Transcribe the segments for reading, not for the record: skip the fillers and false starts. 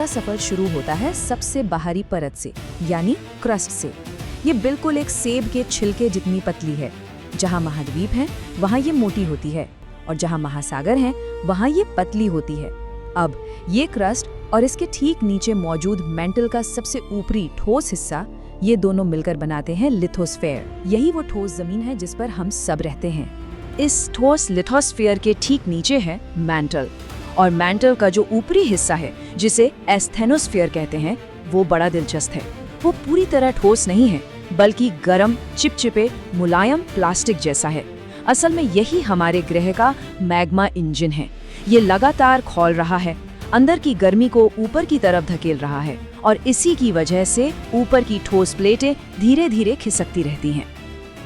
का सफर शुरू होता है सबसे बाहरी परत से, यानी क्रस्ट से। ये बिल्कुल एक सेब के छिलके जितनी पतली है। जहाँ महाद्वीप हैं, वहाँ ये मोटी होती है, और जहाँ महासागर हैं, वहाँ ये पतली होती है। अब ये क्रस्ट और इसके ठीक नीचे मौजूद मेंटल का सबसे ऊपरी ठोस हिस्सा, ये दोनों मिलकर बनाते हैं लिथोस्फेयर। यही वो ठोस जमीन है जिस पर हम सब रहते हैं। इस ठोस लिथोस्फेयर के ठीक नीचे है मैंटल, और मैंटल का जो ऊपरी हिस्सा है, जिसे एस्थेनोस्फेयर कहते हैं, वो बड़ा दिलचस्प है। वो पूरी तरह ठोस नहीं है, बल्कि गर्म, चिपचिपे, मुलायम प्लास्टिक जैसा है। असल में यही हमारे ग्रह का मैग्मा इंजन है। ये लगातार खौल रहा है, अंदर की गर्मी को ऊपर की तरफ धकेल रहा है, और इसी की वजह से ऊपर की ठोस प्लेटें धीरे धीरे खिसकती रहती हैं।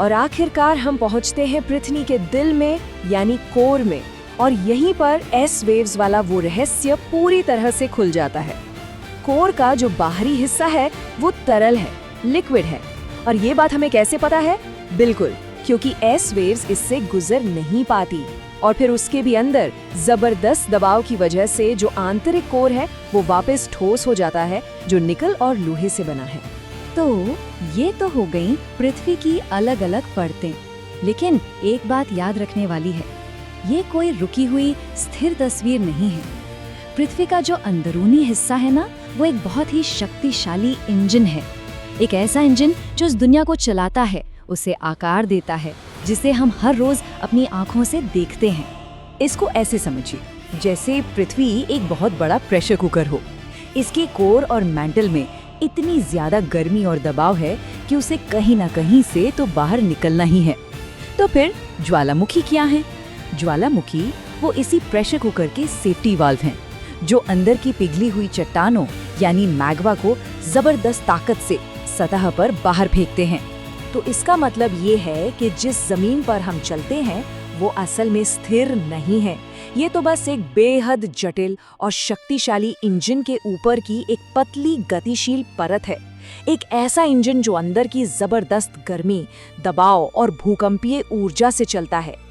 और आखिरकार हम पहुंचते हैं पृथ्वी के दिल में, यानी कोर में, और यहीं पर एस वेव्स वाला वो रहस्य पूरी तरह से खुल जाता है। कोर का जो बाहरी हिस्सा है वो तरल है, लिक्विड है। और ये बात हमें कैसे पता है? बिल्कुल, क्योंकि एस वेव्स इससे गुजर नहीं पाती, और फिर उसके भी अंदर जबरदस्त दबाव की वजह से जो आंतरिक कोर है वो वापस ठोस हो जाता है, जो निकल और लोहे से बना है। तो ये तो हो गई पृथ्वी की अलग अलग परतें, लेकिन एक बात याद रखने वाली है, ये कोई रुकी हुई स्थिर तस्वीर नहीं है। पृथ्वी का जो अंदरूनी हिस्सा है ना, वो एक बहुत ही शक्तिशाली इंजन है। एक ऐसा इंजन जो इस दुनिया को चलाता है, उसे आकार देता है, जिसे हम हर रोज अपनी आंखों से देखते हैं। इसको ऐसे समझिए, जैसे पृथ्वी एक बहुत बड़ा प्रेशर कुकर हो। इसके कोर और मैंटल में इतनी ज्यादा गर्मी और दबाव है कि उसे कहीं ना कहीं से तो बाहर निकलना ही है। तो फिर ज्वालामुखी क्या है? ज्वालामुखी वो इसी प्रेशर कुकर के सेफ्टी वाल्व हैं, जो अंदर की पिघली हुई चट्टानों यानी मैग्मा को जबरदस्त ताकत से सतह पर बाहर फेंकते हैं। तो इसका मतलब ये है कि जिस जमीन पर हम चलते हैं वो असल में स्थिर नहीं है। ये तो बस एक बेहद जटिल और शक्तिशाली इंजन के ऊपर की एक पतली गतिशील परत है। एक ऐसा इंजन जो अंदर की जबरदस्त गर्मी, दबाव और भूकंपीय ऊर्जा से चलता है।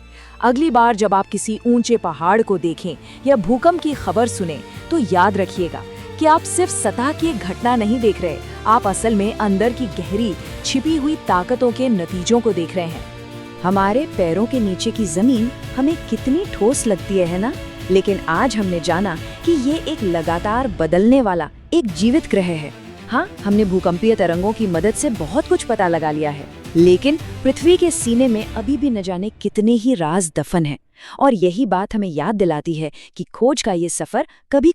अगली बार जब आप किसी ऊंचे पहाड़ को देखें या भूकंप की खबर सुने, तो याद रखिएगा कि आप सिर्फ सतह की एक घटना नहीं देख रहे, आप असल में अंदर की गहरी छिपी हुई ताकतों के नतीजों को देख रहे हैं। हमारे पैरों के नीचे की जमीन हमें कितनी ठोस लगती है ना? लेकिन आज हमने जाना कि ये एक लगातार बदलने वाला एक जीवित ग्रह है। हाँ, हमने भूकंपीय तरंगों की मदद से बहुत कुछ पता लगा लिया है, लेकिन पृथ्वी के सीने में अभी भी न जाने कितने ही राज दफन हैं। और यही बात हमें याद दिलाती है कि खोज का ये सफर कभी